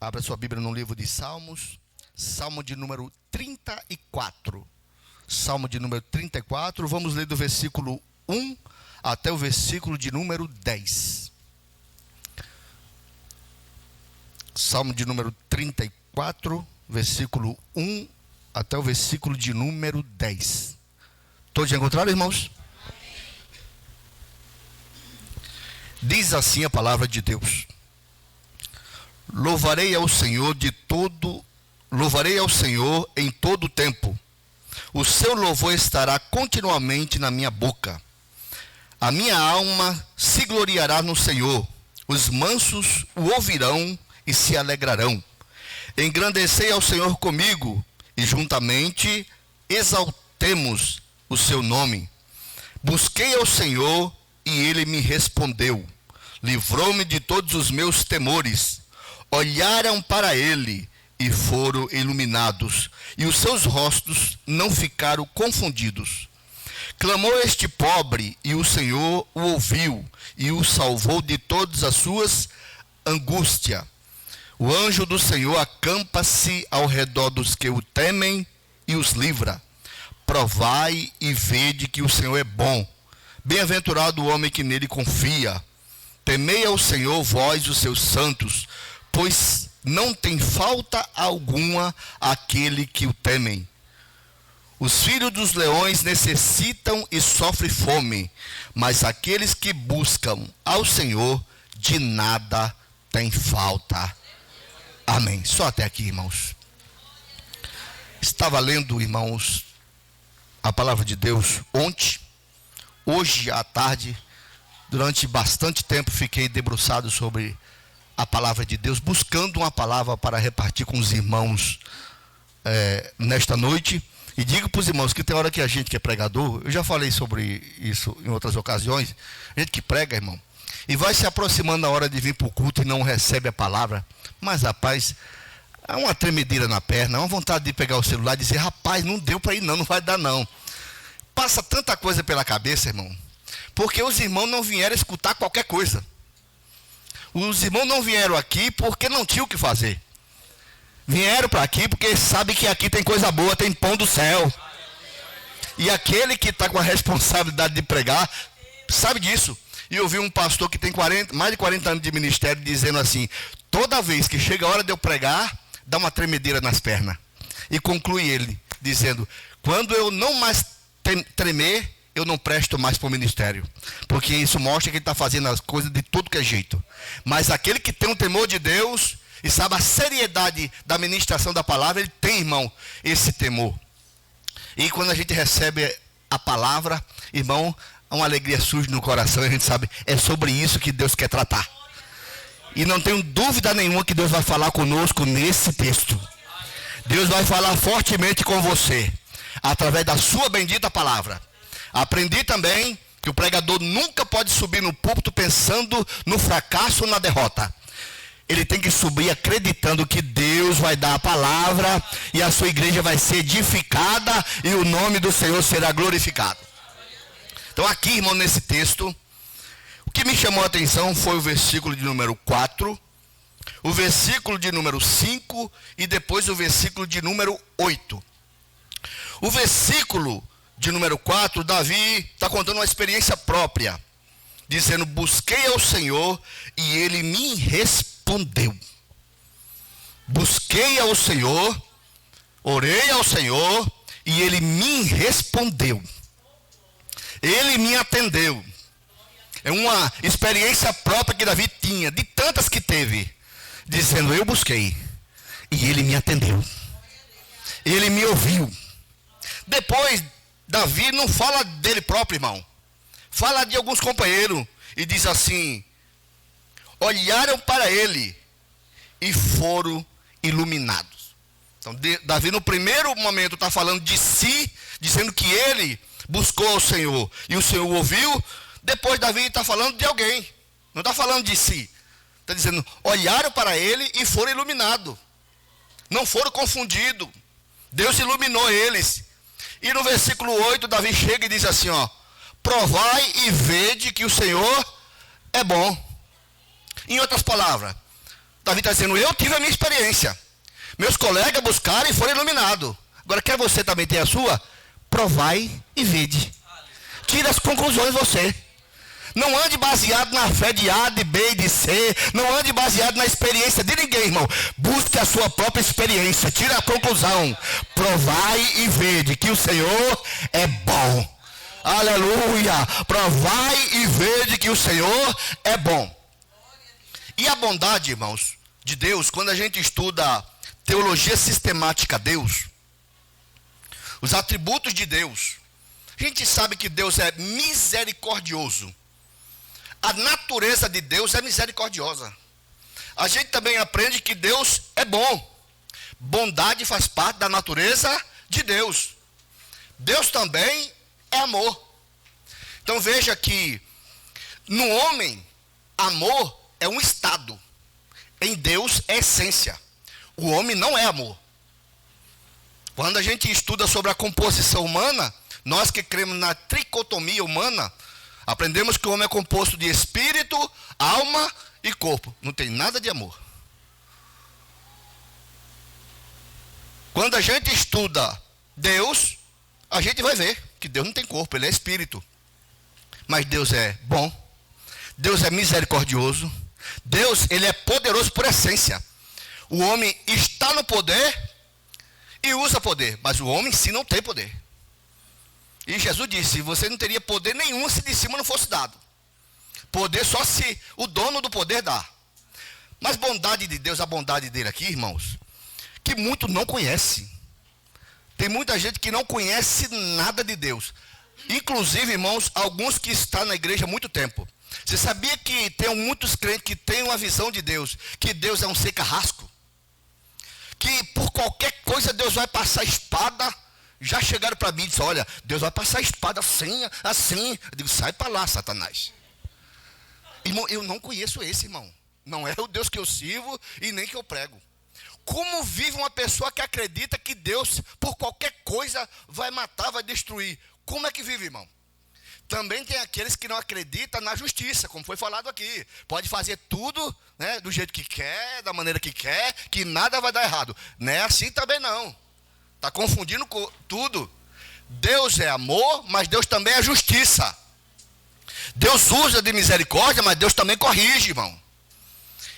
Abra sua Bíblia no livro de Salmos, Salmo de número 34. Salmo de número 34, vamos ler do versículo 1 até o versículo de número 10. Salmo de número 34, versículo 1 até o versículo de número 10. Todos já encontraram, irmãos? Diz assim a palavra de Deus: Louvarei ao Senhor em todo o tempo. O seu louvor estará continuamente na minha boca. A minha alma se gloriará no Senhor. Os mansos o ouvirão e se alegrarão. Engrandecei ao Senhor comigo, e juntamente exaltemos o seu nome. Busquei ao Senhor, e ele me respondeu. Livrou-me de todos os meus temores. Olharam para ele e foram iluminados, e os seus rostos não ficaram confundidos. Clamou este pobre, e o Senhor o ouviu, e o salvou de todas as suas angústias. O anjo do Senhor acampa-se ao redor dos que o temem e os livra. Provai e vede que o Senhor é bom. Bem-aventurado o homem que nele confia. Temei ao Senhor, vós, os seus santos, pois não tem falta alguma aquele que o temem. Os filhos dos leões necessitam e sofrem fome, mas aqueles que buscam ao Senhor de nada tem falta. Amém. Só até aqui, irmãos. Estava lendo, irmãos, a palavra de Deus ontem, hoje à tarde. Durante bastante tempo fiquei debruçado sobre a palavra de Deus, buscando uma palavra para repartir com os irmãos nesta noite. E digo para os irmãos que tem hora que a gente que é pregador, eu já falei sobre isso em outras ocasiões, a gente que prega, irmão, e vai se aproximando a hora de vir para o culto e não recebe a palavra, mas rapaz, há uma tremedeira na perna, uma vontade de pegar o celular e dizer: rapaz, não deu para ir não vai dar não. Passa tanta coisa pela cabeça, irmão, porque os irmãos não vieram escutar qualquer coisa. Os irmãos não vieram aqui porque não tinham o que fazer. Vieram para aqui porque sabem que aqui tem coisa boa, tem pão do céu. E aquele que está com a responsabilidade de pregar, sabe disso. E eu vi um pastor que tem mais de 40 anos de ministério dizendo assim: toda vez que chega a hora de eu pregar, dá uma tremedeira nas pernas. E conclui ele, dizendo: quando eu não mais tremer, eu não presto mais para o ministério, porque isso mostra que ele está fazendo as coisas de tudo que é jeito. Mas aquele que tem um temor de Deus e sabe a seriedade da ministração da palavra, ele tem, irmão, esse temor. E quando a gente recebe a palavra, irmão, uma alegria surge no coração, e a gente sabe, é sobre isso que Deus quer tratar. E não tenho dúvida nenhuma que Deus vai falar conosco nesse texto. Deus vai falar fortemente com você, através da sua bendita palavra. Aprendi também que o pregador nunca pode subir no púlpito pensando no fracasso ou na derrota. Ele tem que subir acreditando que Deus vai dar a palavra e a sua igreja vai ser edificada e o nome do Senhor será glorificado. Então aqui, irmão, nesse texto, o que me chamou a atenção foi o versículo de número 4, o versículo de número 5 e depois o versículo de número 8. O versículo de número 4, Davi está contando uma experiência própria, dizendo: busquei ao Senhor e ele me respondeu. Busquei ao Senhor, orei ao Senhor e ele me respondeu. Ele me atendeu. É uma experiência própria que Davi tinha, de tantas que teve, dizendo: eu busquei e ele me atendeu. Ele me ouviu. Depois, Davi não fala dele próprio, irmão. Fala de alguns companheiros e diz assim: olharam para ele e foram iluminados. Então, Davi no primeiro momento está falando de si, dizendo que ele buscou ao Senhor e o Senhor o ouviu. Depois Davi está falando de alguém, não está falando de si. Está dizendo: olharam para ele e foram iluminados. Não foram confundidos. Deus iluminou eles. E no versículo 8, Davi chega e diz assim, ó: provai e vede que o Senhor é bom. Em outras palavras, Davi está dizendo, eu tive a minha experiência. Meus colegas buscaram e foram iluminados. Agora, quer você também ter a sua? Provai e vede. Tire as conclusões você. Não ande baseado na fé de A, de B e de C. Não ande baseado na experiência de ninguém, irmão. Busque a sua própria experiência. Tire a conclusão. Provai e vede que o Senhor é bom. Aleluia. Provai e vede que o Senhor é bom. E a bondade, irmãos, de Deus, quando a gente estuda teologia sistemática a Deus, os atributos de Deus, a gente sabe que Deus é misericordioso. A natureza de Deus é misericordiosa. A gente também aprende que Deus é bom. Bondade faz parte da natureza de Deus. Deus também é amor. Então veja que no homem, amor é um estado. Em Deus é essência. O homem não é amor. Quando a gente estuda sobre a composição humana, nós que cremos na tricotomia humana, aprendemos que o homem é composto de espírito, alma e corpo. Não tem nada de amor. Quando a gente estuda Deus, a gente vai ver que Deus não tem corpo, ele é espírito. Mas Deus é bom. Deus é misericordioso. Deus, ele é poderoso por essência. O homem está no poder e usa poder, mas o homem em si não tem poder. E Jesus disse, você não teria poder nenhum se de cima não fosse dado. Poder só se o dono do poder dá. Mas bondade de Deus, a bondade dele aqui, irmãos, que muito não conhece. Tem muita gente que não conhece nada de Deus. Inclusive, irmãos, alguns que estão na igreja há muito tempo. Você sabia que tem muitos crentes que têm uma visão de Deus, que Deus é um seca-rasco? Que por qualquer coisa Deus vai passar espada. Já chegaram para mim e disseram, olha, Deus vai passar a espada assim, assim. Eu digo, sai para lá, Satanás. Irmão, eu não conheço esse, irmão. Não é o Deus que eu sirvo e nem que eu prego. Como vive uma pessoa que acredita que Deus, por qualquer coisa, vai matar, vai destruir? Como é que vive, irmão? Também tem aqueles que não acreditam na justiça, como foi falado aqui. Pode fazer tudo, né, do jeito que quer, da maneira que quer, que nada vai dar errado. Não é assim também não. Está confundindo tudo. Deus é amor, mas Deus também é justiça. Deus usa de misericórdia, mas Deus também corrige, irmão.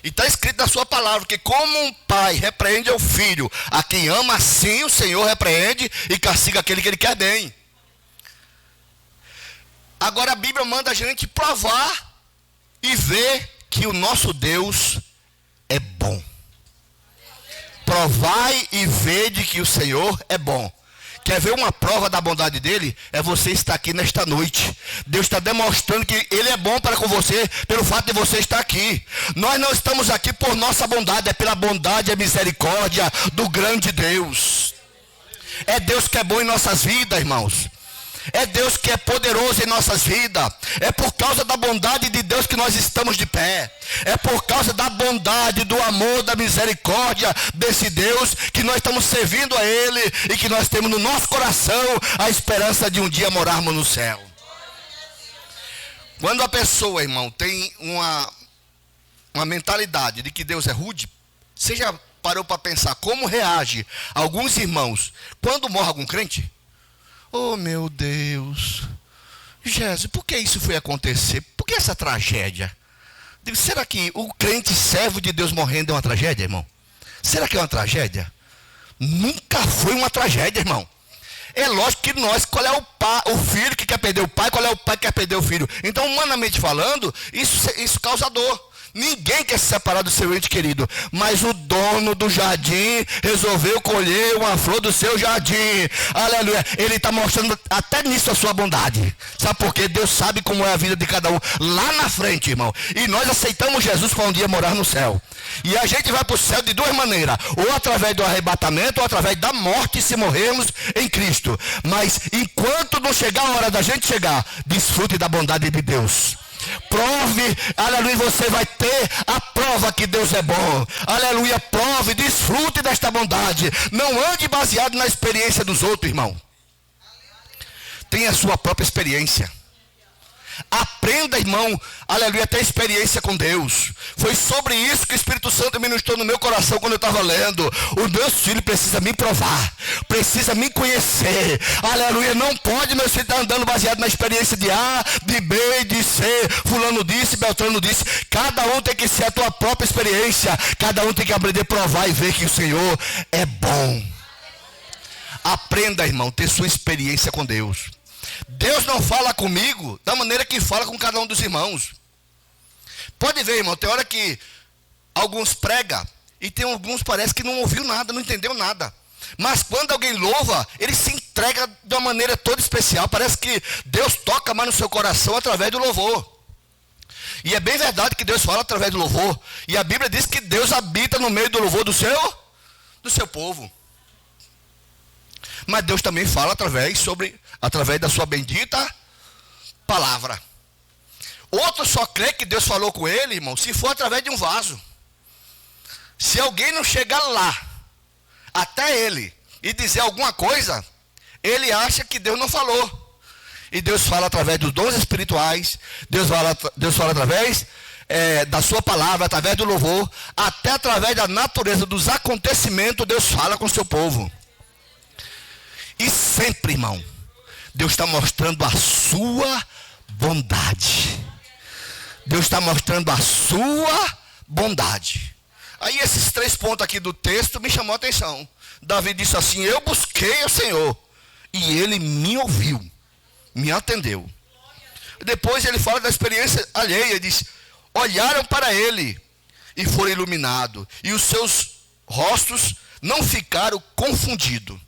E está escrito na sua palavra que como um pai repreende ao filho, a quem ama, assim o Senhor repreende e castiga aquele que ele quer bem. Agora a Bíblia manda a gente provar e ver que o nosso Deus é bom. Provai e vede que o Senhor é bom. Quer ver uma prova da bondade dele? É você estar aqui nesta noite. Deus está demonstrando que ele é bom para com você, pelo fato de você estar aqui. Nós não estamos aqui por nossa bondade, é pela bondade e misericórdia do grande Deus. É Deus que é bom em nossas vidas, irmãos. É Deus que é poderoso em nossas vidas. É por causa da bondade de Deus que nós estamos de pé. É por causa da bondade, do amor, da misericórdia desse Deus que nós estamos servindo a Ele e que nós temos no nosso coração a esperança de um dia morarmos no céu. Quando a pessoa, irmão, tem uma mentalidade de que Deus é rude, você já parou para pensar como reage alguns irmãos quando morre algum crente? Oh, meu Deus. Jesus, por que isso foi acontecer? Por que essa tragédia? Digo, será que o crente servo de Deus morrendo é uma tragédia, irmão? Será que é uma tragédia? Nunca foi uma tragédia, irmão. É lógico que nós, qual é o filho que quer perder o pai, qual é o pai que quer perder o filho? Então, humanamente falando, isso causa dor. Ninguém quer se separar do seu ente querido, mas o dono do jardim resolveu colher uma flor do seu jardim. Aleluia. Ele está mostrando até nisso a sua bondade. Sabe por quê? Deus sabe como é a vida de cada um lá na frente, irmão. E nós aceitamos Jesus para um dia morar no céu. E a gente vai para o céu de duas maneiras: ou através do arrebatamento, ou através da morte, se morrermos em Cristo. Mas enquanto não chegar a hora da gente chegar, desfrute da bondade de Deus. Prove, aleluia, você vai ter a prova que Deus é bom. Aleluia, prove, desfrute desta bondade. Não ande baseado na experiência dos outros, irmão. Tenha a sua própria experiência. Aprenda, irmão, aleluia, a ter experiência com Deus. Foi sobre isso que o Espírito Santo ministrou no meu coração quando eu estava lendo. Os meus filhos precisam me provar, precisam me conhecer, aleluia. Não pode meu filho estar andando baseado na experiência de A, de B, de C, fulano disse, Beltrano disse. Cada um tem que ser a tua própria experiência. Cada um tem que aprender a provar e ver que o Senhor é bom. Aprenda, irmão, ter sua experiência com Deus. Deus não fala comigo da maneira que fala com cada um dos irmãos. Pode ver, irmão, tem hora que alguns pregam e tem alguns parece que não ouviu nada, não entendeu nada. Mas quando alguém louva, ele se entrega de uma maneira toda especial. Parece que Deus toca mais no seu coração através do louvor. E é bem verdade que Deus fala através do louvor. E a Bíblia diz que Deus habita no meio do louvor do seu povo. Mas Deus também fala através da sua bendita palavra. Outro só crê que Deus falou com ele, irmão, se for através de um vaso. Se alguém não chegar lá, até ele, e dizer alguma coisa, ele acha que Deus não falou. E Deus fala através dos dons espirituais, Deus fala através da sua palavra, através do louvor, até através da natureza dos acontecimentos, Deus fala com o seu povo. E sempre, irmão, Deus está mostrando a sua bondade. Deus está mostrando a sua bondade. Aí esses 3 pontos aqui do texto me chamou a atenção. Davi disse assim: eu busquei o Senhor e Ele me ouviu, me atendeu. Depois ele fala da experiência alheia. Ele diz: olharam para Ele e foram iluminados, e os seus rostos não ficaram confundidos.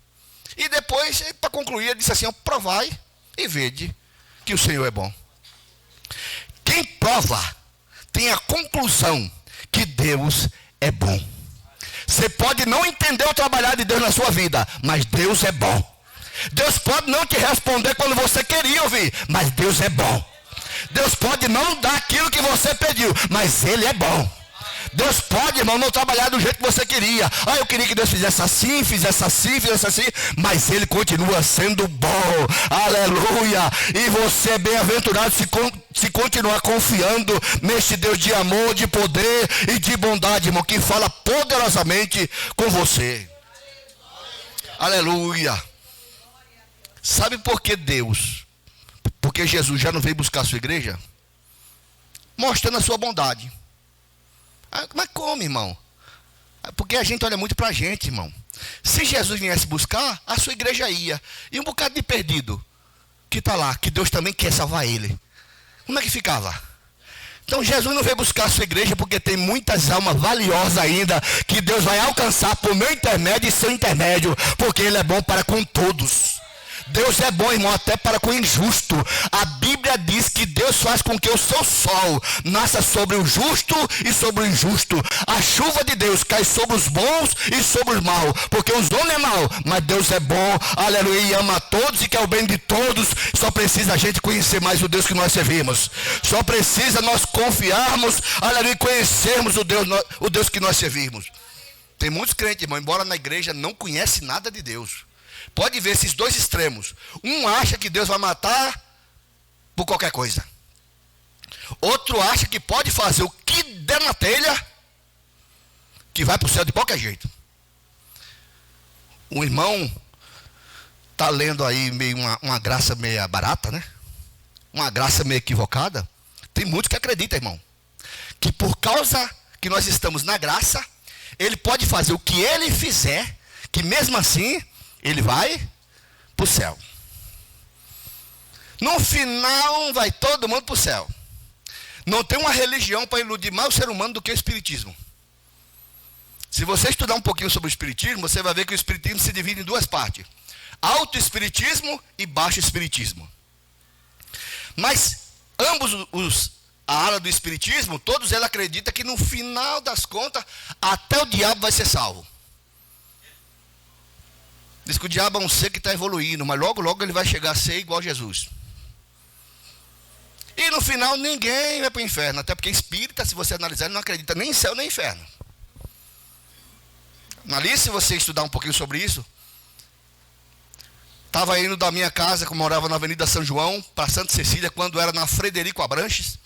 E depois, para concluir, ele disse assim: provai e vede que o Senhor é bom. Quem prova tem a conclusão que Deus é bom. Você pode não entender o trabalhar de Deus na sua vida, mas Deus é bom. Deus pode não te responder quando você queria ouvir, mas Deus é bom. Deus pode não dar aquilo que você pediu, mas Ele é bom. Deus pode, irmão, não trabalhar do jeito que você queria. Eu queria que Deus fizesse assim, mas Ele continua sendo bom. Aleluia. E você é bem-aventurado se continuar confiando neste Deus de amor, de poder e de bondade, irmão, que fala poderosamente com você. Aleluia. Sabe por que Deus? Porque Jesus já não veio buscar a sua igreja? Mostrando a sua bondade. Mas como, irmão? Porque a gente olha muito para a gente, irmão. Se Jesus viesse buscar, a sua igreja ia. E um bocado de perdido que está lá, que Deus também quer salvar ele. Como é que ficava? Então Jesus não veio buscar a sua igreja porque tem muitas almas valiosas ainda que Deus vai alcançar por meu intermédio e seu intermédio, porque Ele é bom para com todos. Deus é bom, irmão, até para com o injusto. A Bíblia diz que Deus faz com que o seu sol nasça sobre o justo e sobre o injusto. A chuva de Deus cai sobre os bons e sobre os maus, porque os homens é mau, mas Deus é bom, aleluia, e ama a todos e quer o bem de todos. Só precisa a gente conhecer mais o Deus que nós servimos. Só precisa nós confiarmos, aleluia, e conhecermos o Deus que nós servimos. Tem muitos crentes, irmão, embora na igreja não conhece nada de Deus. Pode ver esses dois extremos. Um acha que Deus vai matar por qualquer coisa. Outro acha que pode fazer o que der na telha, que vai para o céu de qualquer jeito. Um irmão está lendo aí meio uma graça meio barata, né? Uma graça meio equivocada. Tem muitos que acreditam, irmão, que por causa que nós estamos na graça, ele pode fazer o que ele fizer, que mesmo assim ele vai para o céu. No final vai todo mundo para o céu. Não tem uma religião para iludir mais o ser humano do que o espiritismo. Se você estudar um pouquinho sobre o espiritismo, você vai ver que o espiritismo se divide em 2 partes: alto-espiritismo e baixo-espiritismo. Mas ambos a ala do espiritismo, todos eles acreditam que no final das contas até o diabo vai ser salvo. Diz que o diabo é um ser que está evoluindo, mas logo ele vai chegar a ser igual a Jesus. E no final ninguém vai para o inferno, até porque espírita, se você analisar, ele não acredita nem em céu nem em inferno. Ali, se você estudar um pouquinho sobre isso, Estava indo da minha casa, que eu morava na Avenida São João, para Santa Cecília, quando era na Frederico Abranches.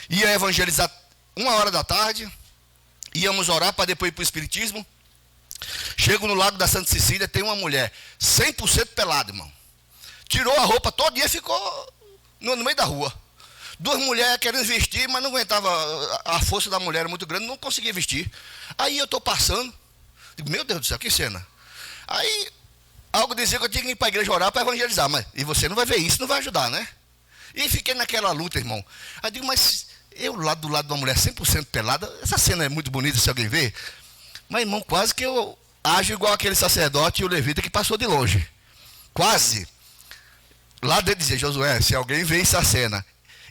Ia evangelizar 1h da tarde. Íamos orar para depois ir para o Espiritismo. Chego no Lago da Santa Cecília, tem uma mulher 100% pelada, irmão. Tirou a roupa todo dia e ficou no meio da rua. 2 mulheres querendo vestir, mas não aguentava, a força da mulher era muito grande, não conseguia vestir. Aí eu estou passando, digo, meu Deus do céu, que cena. Aí, algo dizia que eu tinha que ir para a igreja orar para evangelizar, mas e você não vai ver isso, não vai ajudar, né? E fiquei naquela luta, irmão. Aí digo, mas eu lá do lado de uma mulher 100% pelada, essa cena é muito bonita se alguém ver. Mas, irmão, quase que eu ajo igual aquele sacerdote e o levita que passou de longe. Quase. Lá dentro dizia, Josué, se alguém vê essa cena.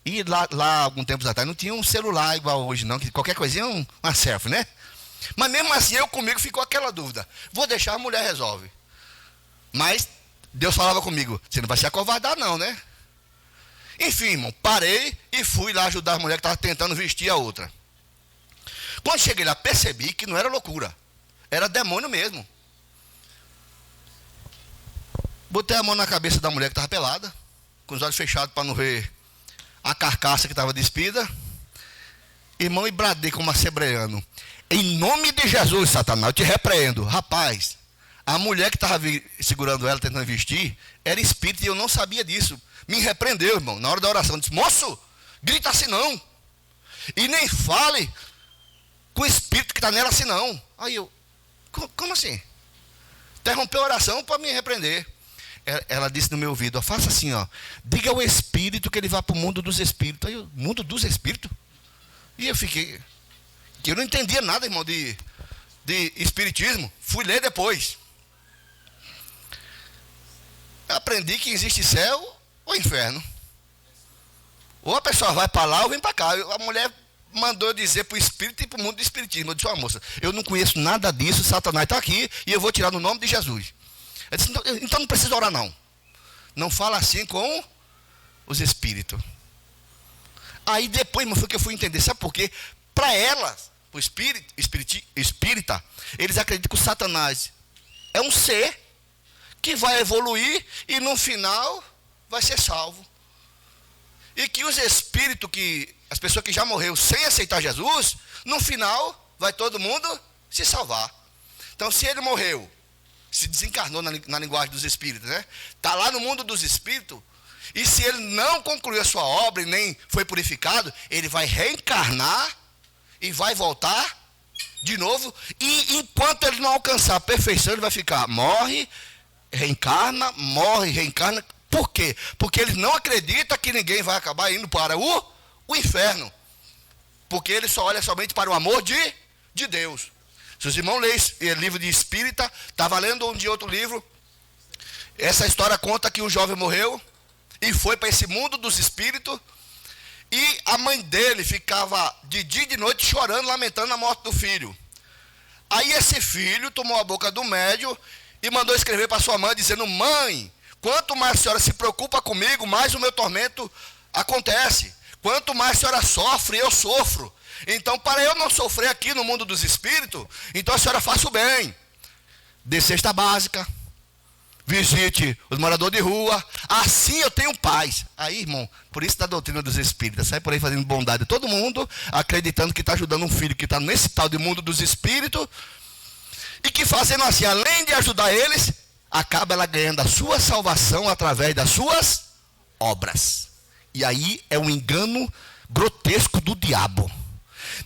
E lá algum tempo atrás, não tinha um celular igual hoje, não, que qualquer coisinha é uma selfie, né? Mas mesmo assim, comigo ficou aquela dúvida. Vou deixar, a mulher resolve. Mas Deus falava comigo, você não vai se acovardar não, né? Enfim, irmão, parei e fui lá ajudar a mulher que estava tentando vestir a outra. Quando cheguei lá, percebi que não era loucura. Era demônio mesmo. Botei a mão na cabeça da mulher que estava pelada, com os olhos fechados para não ver a carcaça que estava despida. Irmão, e bradei como assebreano. Em nome de Jesus, Satanás, eu te repreendo. Rapaz, a mulher que estava segurando ela, tentando vestir, era espírito e eu não sabia disso. Me repreendeu, irmão, na hora da oração. Disse, moço, grita assim não. E nem fale com o espírito que está nela assim não. Aí eu, como assim? Interrompeu a oração para me repreender. Ela disse no meu ouvido, ó, faça assim, ó, diga ao espírito que ele vá para o mundo dos espíritos. Aí eu, mundo dos espíritos? E eu fiquei, que eu não entendia nada, irmão, de espiritismo. Fui ler depois. Eu aprendi que existe céu ou inferno. Ou a pessoa vai para lá ou vem para cá. A mulher mandou eu dizer para o espírito e para o mundo do espiritismo. Eu disse, ó, moça, eu não conheço nada disso, Satanás está aqui e eu vou tirar no nome de Jesus. Eu disse, então não precisa orar não. Não fala assim com os espíritos. Aí depois, irmão, foi que eu fui entender. Sabe por quê? Para elas, o espírita, eles acreditam que o Satanás é um ser que vai evoluir e no final vai ser salvo. E que os espíritos, as pessoas que já morreram sem aceitar Jesus, no final vai todo mundo se salvar. Então se ele morreu, se desencarnou na linguagem dos espíritos, né? Está lá no mundo dos espíritos, e se ele não concluiu a sua obra e nem foi purificado, ele vai reencarnar e vai voltar de novo, e enquanto ele não alcançar a perfeição, ele vai ficar, morre, reencarna. Por quê? Porque ele não acredita que ninguém vai acabar indo para o inferno. Porque ele só olha somente para o amor de Deus. Se os irmãos leem livro de espírita, estava lendo um de outro livro, essa história conta que um jovem morreu e foi para esse mundo dos espíritos, e a mãe dele ficava de dia e de noite chorando, lamentando a morte do filho. Aí esse filho tomou a boca do médium e mandou escrever para sua mãe, dizendo, mãe, quanto mais a senhora se preocupa comigo, mais o meu tormento acontece. Quanto mais a senhora sofre, eu sofro. Então, para eu não sofrer aqui no mundo dos espíritos, então a senhora faça o bem. Dê cesta básica, visite os moradores de rua, assim eu tenho paz. Aí, irmão, por isso da doutrina dos espíritas, sai por aí fazendo bondade a todo mundo, acreditando que está ajudando um filho que está nesse tal de mundo dos espíritos, e que fazendo assim, além de ajudar eles, acaba ela ganhando a sua salvação através das suas obras. E aí é um engano grotesco do diabo.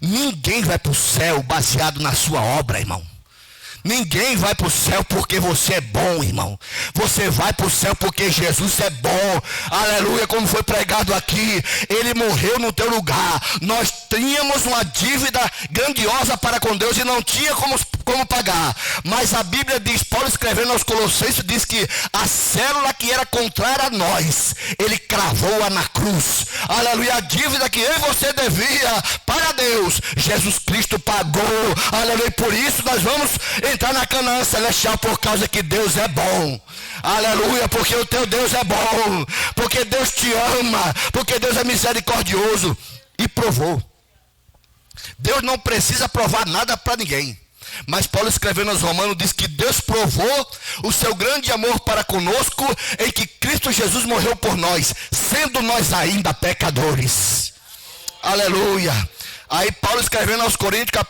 Ninguém vai para o céu baseado na sua obra, irmão. Ninguém vai para o céu porque você é bom, irmão. Você vai para o céu porque Jesus é bom. Aleluia, como foi pregado aqui. Ele morreu no teu lugar. Nós tínhamos uma dívida grandiosa para com Deus e não tinha como pagar. Mas a Bíblia diz, Paulo escrevendo aos Colossenses, diz que a célula que era contrária a nós, ele cravou-a na cruz. Aleluia, a dívida que eu e você devia para Deus, Jesus Cristo pagou. Aleluia, por isso nós vamos entrar na Canaã celestial, por causa que Deus é bom. Aleluia, porque o teu Deus é bom, porque Deus te ama, porque Deus é misericordioso. E provou. Deus não precisa provar nada para ninguém. Mas Paulo, escrevendo aos Romanos, diz que Deus provou o seu grande amor para conosco em que Cristo Jesus morreu por nós, sendo nós ainda pecadores. Aleluia. Aí Paulo, escrevendo aos Coríntios,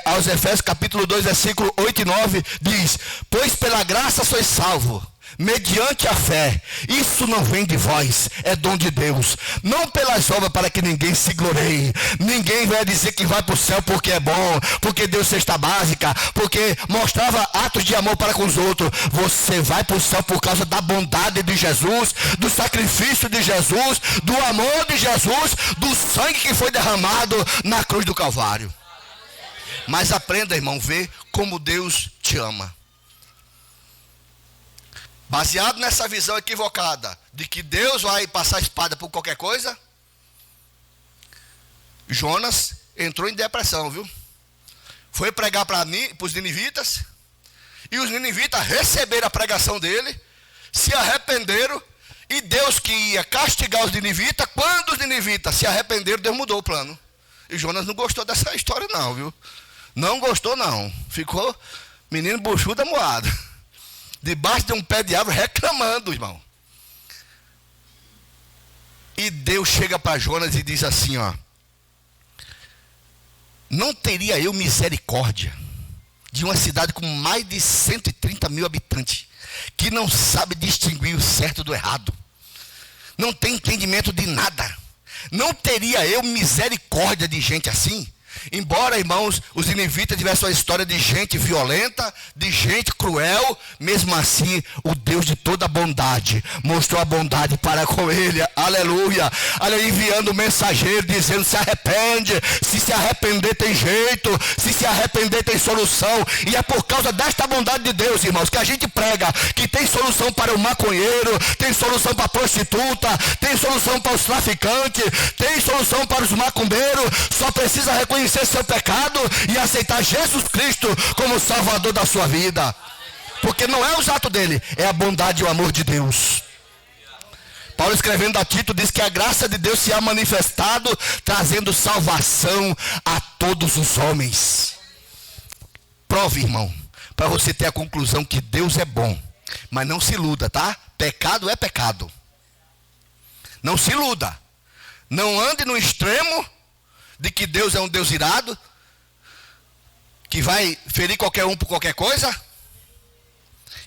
aos Efésios capítulo 2, versículo 8 e 9, diz: pois pela graça sois salvos, mediante a fé. Isso não vem de vós, é dom de Deus, não pelas obras, para que ninguém se glorie. Ninguém vai dizer que vai para o céu porque é bom, porque deu cesta básica, porque mostrava atos de amor para com os outros. Você vai para o céu por causa da bondade de Jesus, do sacrifício de Jesus, do amor de Jesus, do sangue que foi derramado na cruz do Calvário. Mas aprenda, irmão, ver como Deus te ama. Baseado nessa visão equivocada de que Deus vai passar a espada por qualquer coisa, Jonas entrou em depressão, viu? Foi pregar para os ninivitas, e os ninivitas receberam a pregação dele, se arrependeram, e Deus, que ia castigar os ninivitas, quando os ninivitas se arrependeram, Deus mudou o plano. E Jonas não gostou dessa história não, viu? Não gostou não. Ficou menino buchudo amuado, debaixo de um pé de árvore, reclamando, irmão. E Deus chega para Jonas e diz assim, ó: não teria eu misericórdia de uma cidade com mais de 130 mil habitantes, que não sabe distinguir o certo do errado, não tem entendimento de nada? Não teria eu misericórdia de gente assim? Embora, irmãos, os ninivitas tivessem uma história de gente violenta, de gente cruel, mesmo assim, o Deus de toda bondade mostrou a bondade para com ele. Aleluia. Aleluia. Enviando um mensageiro dizendo: se arrepende, se arrepender tem jeito, se arrepender tem solução. E é por causa desta bondade de Deus, irmãos, que a gente prega que tem solução para o maconheiro, tem solução para a prostituta, tem solução para os traficantes, tem solução para os macumbeiros. Só precisa reconhecer seu pecado e aceitar Jesus Cristo como Salvador da sua vida, porque não é os atos dele, é a bondade e o amor de Deus. Paulo, escrevendo a Tito, diz que a graça de Deus se há manifestado, trazendo salvação a todos os homens. Prove, irmão, para você ter a conclusão que Deus é bom. Mas não se iluda, tá? Pecado é pecado. Não se iluda. Não ande no extremo de que Deus é um Deus irado, que vai ferir qualquer um por qualquer coisa.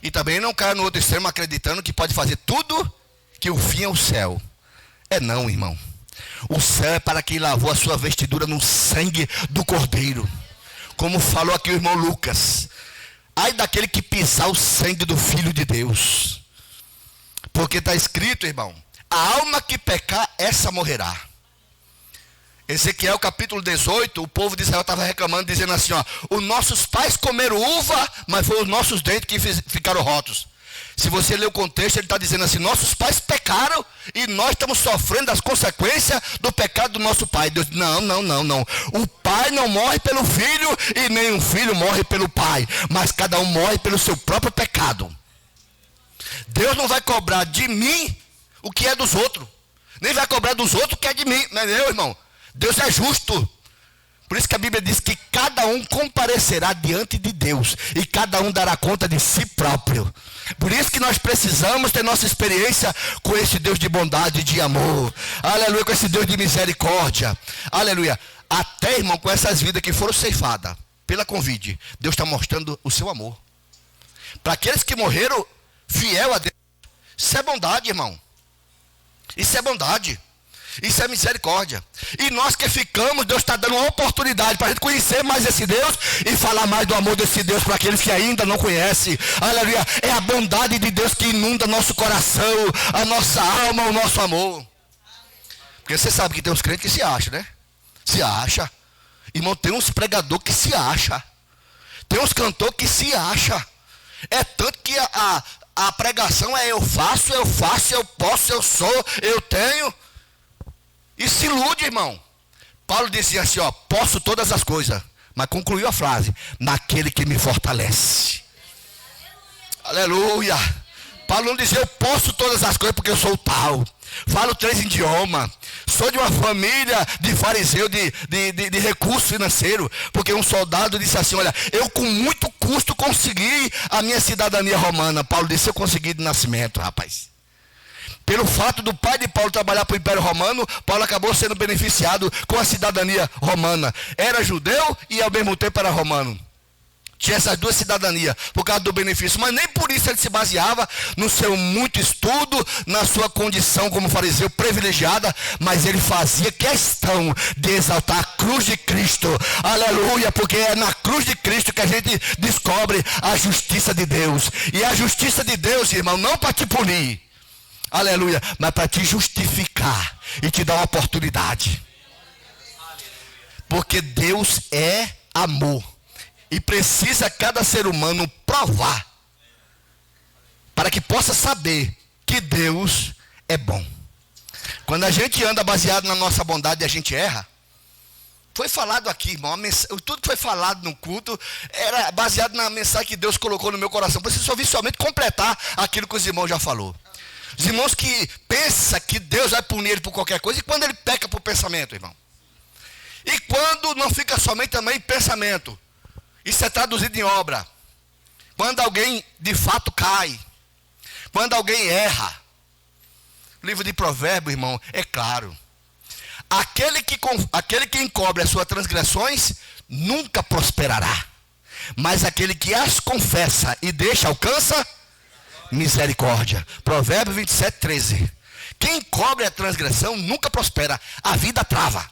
E também não caia no outro extremo acreditando que pode fazer tudo, que o fim é o céu. É não, irmão. O céu é para quem lavou a sua vestidura no sangue do Cordeiro. Como falou aqui o irmão Lucas: ai daquele que pisar o sangue do Filho de Deus. Porque está escrito, irmão: a alma que pecar, essa morrerá. Ezequiel capítulo 18, o povo de Israel estava reclamando, dizendo assim, ó: os nossos pais comeram uva, mas foram os nossos dentes que ficaram rotos. Se você ler o contexto, ele está dizendo assim: nossos pais pecaram e nós estamos sofrendo as consequências do pecado do nosso pai. Deus diz: não. O pai não morre pelo filho e nem o filho morre pelo pai, mas cada um morre pelo seu próprio pecado. Deus não vai cobrar de mim o que é dos outros, nem vai cobrar dos outros o que é de mim, não é meu, irmão? Deus é justo. Por isso que a Bíblia diz que cada um comparecerá diante de Deus e cada um dará conta de si próprio. Por isso que nós precisamos ter nossa experiência com esse Deus de bondade e de amor. Aleluia, com esse Deus de misericórdia. Aleluia. Até, irmão, com essas vidas que foram ceifadas pela Covid, Deus está mostrando o seu amor. Para aqueles que morreram fiel a Deus. Isso é bondade, irmão. Isso é bondade. Isso é misericórdia. E nós que ficamos, Deus está dando uma oportunidade para a gente conhecer mais esse Deus e falar mais do amor desse Deus para aqueles que ainda não conhecem. Aleluia. É a bondade de Deus que inunda nosso coração, a nossa alma, o nosso amor. Porque você sabe que tem uns crentes que se acham, né? Se acha. Irmão, tem uns pregadores que se acham. Tem uns cantores que se acham. É tanto que a pregação é eu faço, eu posso, eu sou, eu tenho. E se ilude, irmão. Paulo dizia assim, ó: posso todas as coisas. Mas concluiu a frase: naquele que me fortalece. Aleluia. Paulo não dizia eu posso todas as coisas porque eu sou tal. Falo 3 idiomas. Sou de uma família de fariseu de recurso financeiro. Porque um soldado disse assim, olha, eu com muito custo consegui a minha cidadania romana. Paulo disse, eu consegui de nascimento, rapaz. Pelo fato do pai de Paulo trabalhar para o Império Romano, Paulo acabou sendo beneficiado com a cidadania romana. Era judeu e ao mesmo tempo era romano. Tinha essas duas cidadanias por causa do benefício. Mas nem por isso ele se baseava no seu muito estudo, na sua condição como fariseu privilegiada. Mas ele fazia questão de exaltar a cruz de Cristo. Aleluia, porque é na cruz de Cristo que a gente descobre a justiça de Deus. E a justiça de Deus, irmão, não para te punir. Aleluia, mas para te justificar e te dar uma oportunidade. Porque Deus é amor. E precisa cada ser humano provar para que possa saber que Deus é bom. Quando a gente anda baseado na nossa bondade e a gente erra, foi falado aqui, irmão, tudo que foi falado no culto era baseado na mensagem que Deus colocou no meu coração. Preciso só visualmente completar aquilo que os irmãos já falou. Os irmãos que pensam que Deus vai punir ele por qualquer coisa, e quando ele peca por pensamento, irmão. E quando não fica somente também em pensamento. Isso é traduzido em obra. Quando alguém de fato cai. Quando alguém erra. O livro de Provérbios, irmão, é claro. Aquele que encobre as suas transgressões nunca prosperará. Mas aquele que as confessa e deixa, alcança misericórdia. Provérbios 27, 13. Quem encobre a transgressão nunca prospera. A vida trava.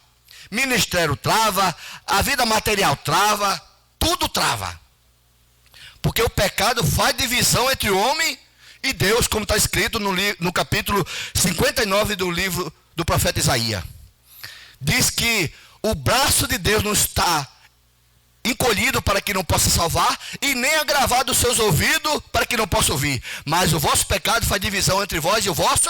Ministério trava. A vida material trava. Tudo trava. Porque o pecado faz divisão entre o homem e Deus, como está escrito no capítulo 59 do livro do profeta Isaías. Diz que o braço de Deus não está encolhido para que não possa salvar, e nem agravado os seus ouvidos para que não possa ouvir. Mas o vosso pecado faz divisão entre vós e o vosso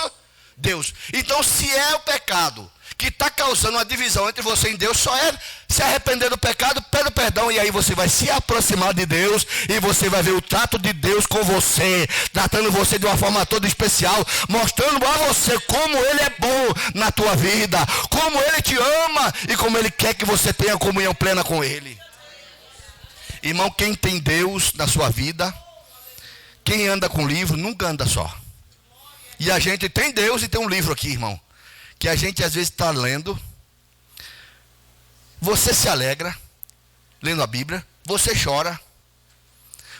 Deus. Então, se é o pecado que está causando uma divisão entre você e Deus, só é se arrepender do pecado, pede perdão, e aí você vai se aproximar de Deus, e você vai ver o trato de Deus com você, tratando você de uma forma toda especial, mostrando a você como Ele é bom na tua vida, como Ele te ama, e como Ele quer que você tenha comunhão plena com Ele. Irmão, quem tem Deus na sua vida, quem anda com livro, nunca anda só. E a gente tem Deus e tem um livro aqui, irmão, que a gente às vezes está lendo. Você se alegra lendo a Bíblia, você chora,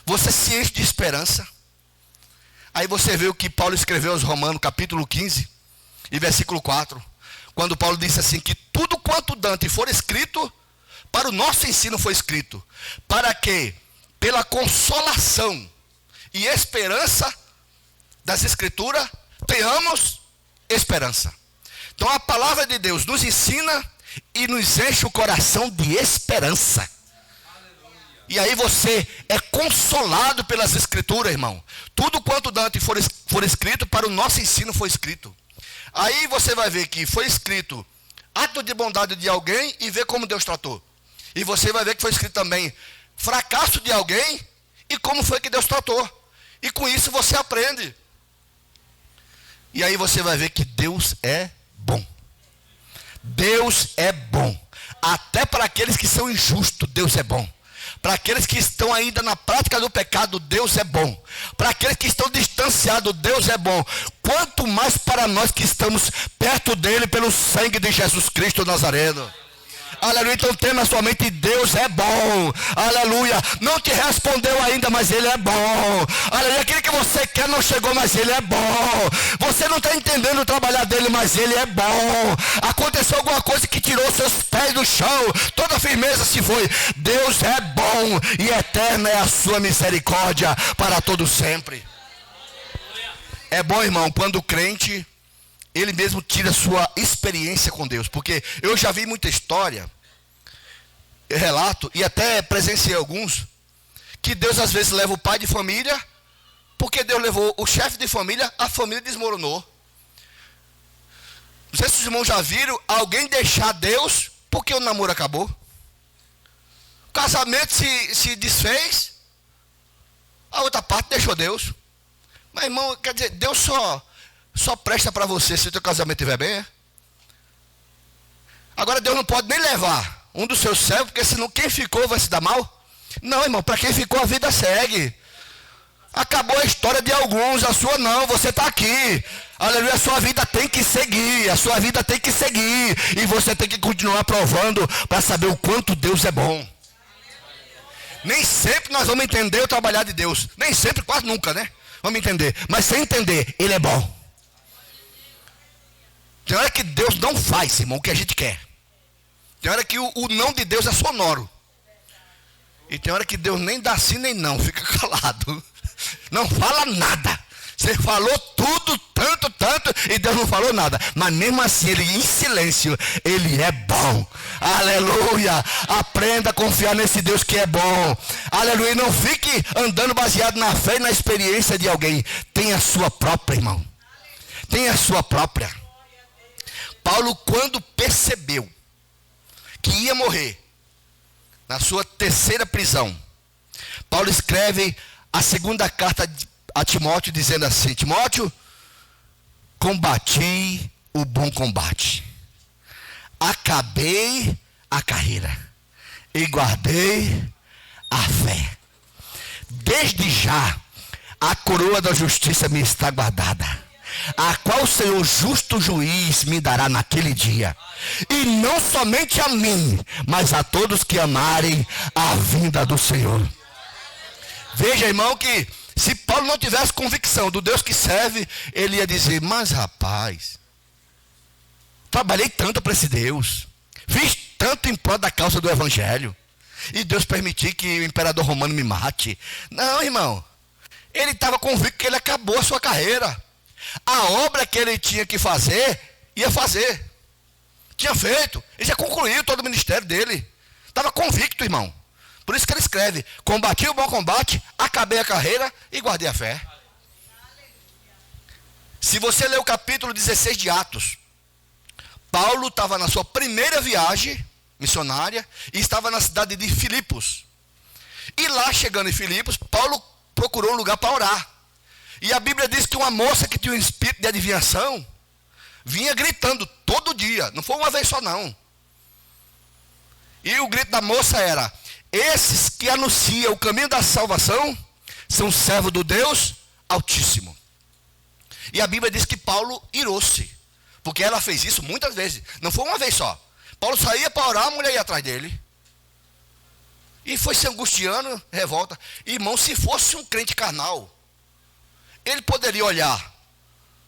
você se enche de esperança. Aí você vê o que Paulo escreveu aos Romanos, capítulo 15 e versículo 4, quando Paulo disse assim, que tudo quanto Dante for escrito, para o nosso ensino foi escrito, para que, pela consolação e esperança das Escrituras, tenhamos esperança. Então a palavra de Deus nos ensina e nos enche o coração de esperança. Aleluia. E aí você é consolado pelas Escrituras, irmão. Tudo quanto Dante for escrito, para o nosso ensino foi escrito. Aí você vai ver que foi escrito ato de bondade de alguém e ver como Deus tratou. E você vai ver que foi escrito também fracasso de alguém e como foi que Deus tratou. E com isso você aprende. E aí você vai ver que Deus é bom. Deus é bom. Até para aqueles que são injustos, Deus é bom. Para aqueles que estão ainda na prática do pecado, Deus é bom. Para aqueles que estão distanciados, Deus é bom. Quanto mais para nós que estamos perto dele pelo sangue de Jesus Cristo Nazareno. Aleluia, então tem na sua mente, Deus é bom. Aleluia, não te respondeu ainda, mas Ele é bom. Aleluia, aquilo que você quer não chegou, mas Ele é bom. Você não está entendendo o trabalhar dele, mas Ele é bom. Aconteceu alguma coisa que tirou seus pés do chão, toda firmeza se foi. Deus é bom e eterna é a sua misericórdia para todo sempre. É bom, irmão, quando o crente, ele mesmo tira a sua experiência com Deus. Porque eu já vi muita história, relato, e até presenciei alguns, que Deus às vezes leva o pai de família, porque Deus levou o chefe de família, a família desmoronou. Não sei se os irmãos já viram alguém deixar Deus porque o namoro acabou. O casamento se desfez, a outra parte deixou Deus. Mas, irmão, quer dizer, Deus só presta para você se o teu casamento estiver bem, é? Agora Deus não pode nem levar um dos seus servos, porque senão quem ficou vai se dar mal? Não, irmão, para quem ficou a vida segue. Acabou a história de alguns, a sua não, você está aqui. Aleluia, a sua vida tem que seguir, a sua vida tem que seguir. E você tem que continuar provando para saber o quanto Deus é bom. Nem sempre nós vamos entender o trabalhar de Deus. Nem sempre, quase nunca, né? Vamos entender. Mas sem entender, Ele é bom. Tem hora que Deus não faz, irmão, o que a gente quer. Tem hora que o não de Deus é sonoro. E tem hora que Deus nem dá sim nem não, fica calado. Não fala nada. Você falou tudo, tanto, e Deus não falou nada. Mas mesmo assim, Ele em silêncio, Ele é bom. Aleluia. Aprenda a confiar nesse Deus que é bom. Aleluia. E não fique andando baseado na fé e na experiência de alguém. Tenha a sua própria, irmão. Tenha a sua própria. Paulo, quando percebeu que ia morrer, na sua terceira prisão, Paulo escreve a segunda carta a Timóteo, dizendo assim: Timóteo, combati o bom combate, acabei a carreira e guardei a fé. Desde já a coroa da justiça me está guardada, a qual o Senhor justo juiz me dará naquele dia, e não somente a mim, mas a todos que amarem a vinda do Senhor. Veja, irmão, que se Paulo não tivesse convicção do Deus que serve, ele ia dizer: mas rapaz, trabalhei tanto para esse Deus, fiz tanto em prol da causa do Evangelho, e Deus permitir que o imperador romano me mate. Não, irmão, ele estava convicto que ele acabou a sua carreira. A obra que ele tinha que fazer, ia fazer. Tinha feito. Ele já concluiu todo o ministério dele. Estava convicto, irmão. Por isso que ele escreve: combati o bom combate, acabei a carreira e guardei a fé. Se você ler o capítulo 16 de Atos, Paulo estava na sua primeira viagem missionária e estava na cidade de Filipos. E lá, chegando em Filipos, Paulo procurou um lugar para orar. E a Bíblia diz que uma moça que tinha um espírito de adivinhação vinha gritando todo dia. Não foi uma vez só, não. E o grito da moça era: esses que anunciam o caminho da salvação são servos do Deus Altíssimo. E a Bíblia diz que Paulo irou-se, porque ela fez isso muitas vezes. Não foi uma vez só. Paulo saía para orar, a mulher ia atrás dele. E foi se angustiando, revolta. Irmão, se fosse um crente carnal, ele poderia olhar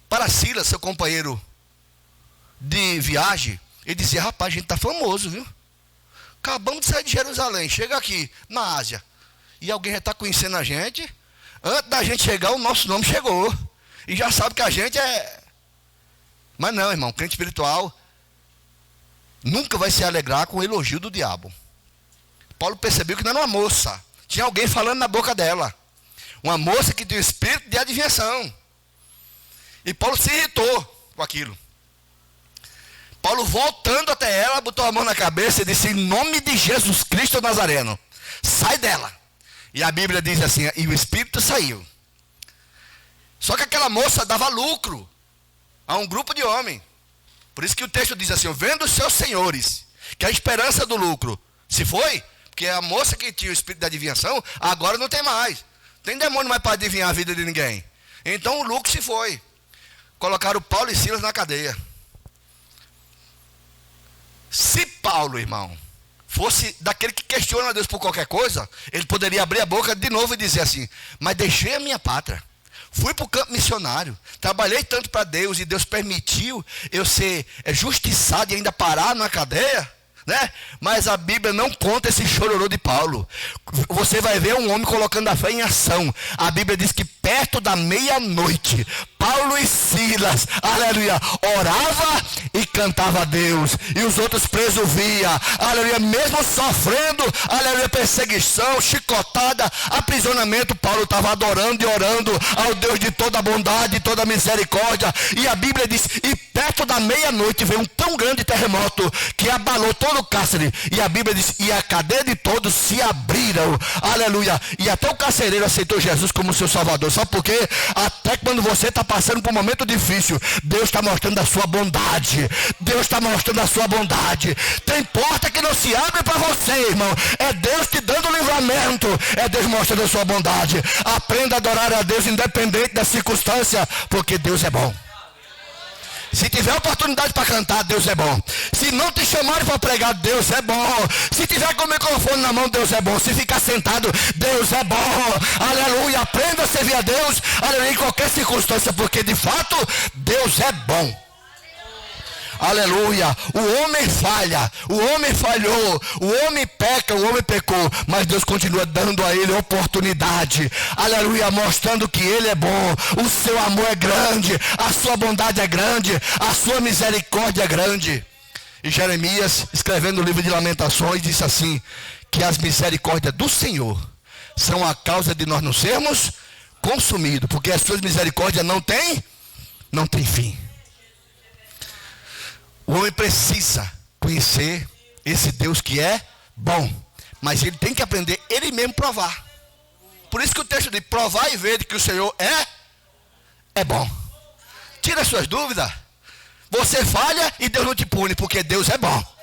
para Silas, seu companheiro de viagem, e dizer: rapaz, a gente está famoso, viu? Acabamos de sair de Jerusalém, chega aqui na Ásia, e alguém já está conhecendo a gente. Antes da gente chegar, o nosso nome chegou, e já sabe que a gente é... Mas não, irmão, crente espiritual nunca vai se alegrar com o elogio do diabo. Paulo percebeu que não era uma moça, tinha alguém falando na boca dela. Uma moça que tinha um espírito de adivinhação. E Paulo se irritou com aquilo. Paulo, voltando até ela, botou a mão na cabeça e disse: em nome de Jesus Cristo Nazareno, sai dela. E a Bíblia diz assim: e o espírito saiu. Só que aquela moça dava lucro a um grupo de homens. Por isso que o texto diz assim: vendo os seus senhores que a esperança do lucro se foi, porque a moça que tinha o espírito de adivinhação, agora não tem mais. Tem demônio mais para adivinhar a vida de ninguém. Então o lucro se foi. Colocaram Paulo e Silas na cadeia. Se Paulo, irmão, fosse daquele que questiona a Deus por qualquer coisa, ele poderia abrir a boca de novo e dizer assim: mas deixei a minha pátria, fui para o campo missionário, trabalhei tanto para Deus, e Deus permitiu eu ser justiçado e ainda parar na cadeia, né? Mas a Bíblia não conta esse chororô de Paulo. Você vai ver um homem colocando a fé em ação. A Bíblia diz que perto da meia-noite, Paulo e Silas, aleluia, orava e cantava a Deus, e os outros presos via, aleluia, mesmo sofrendo, aleluia, perseguição, chicotada, aprisionamento, Paulo estava adorando e orando ao Deus de toda bondade, toda misericórdia. E a Bíblia diz: e perto da meia-noite veio um tão grande terremoto que abalou todo o cárcere. E a Bíblia diz: e a cadeia de todos se abriram, aleluia, e até o carcereiro aceitou Jesus como seu salvador. Sabe por quê? Até quando você está passando passando por um momento difícil, Deus está mostrando a sua bondade. Deus está mostrando a sua bondade. Tem porta que não se abre para você, irmão. É Deus te dando livramento. É Deus mostrando a sua bondade. Aprenda a adorar a Deus independente da circunstância, porque Deus é bom. Se tiver oportunidade para cantar, Deus é bom. Se não te chamarem para pregar, Deus é bom. Se tiver com o microfone na mão, Deus é bom. Se ficar sentado, Deus é bom. Aleluia. Aprenda a servir a Deus, aleluia, em qualquer circunstância, porque de fato, Deus é bom. Aleluia. O homem falha, o homem falhou, o homem peca, o homem pecou, mas Deus continua dando a ele oportunidade. Aleluia, mostrando que ele é bom. O seu amor é grande, a sua bondade é grande, a sua misericórdia é grande. E Jeremias, escrevendo o livro de Lamentações, disse assim, que as misericórdias do Senhor são a causa de nós não sermos consumidos, porque as suas misericórdias não têm fim. O homem precisa conhecer esse Deus que é bom, mas ele tem que aprender ele mesmo provar. Por isso que o texto diz, provar e ver que o Senhor é bom. Tira as suas dúvidas. Você falha e Deus não te pune, porque Deus é bom.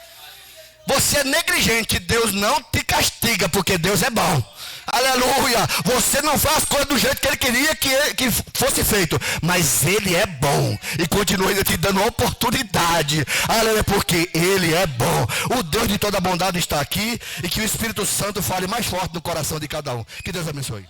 Você é negligente, Deus não te castiga, porque Deus é bom. Aleluia. Você não faz as coisas do jeito que ele queria que fosse feito, mas ele é bom e continua ainda te dando oportunidade. Aleluia, porque ele é bom. O Deus de toda bondade está aqui, e que o Espírito Santo fale mais forte no coração de cada um. Que Deus abençoe.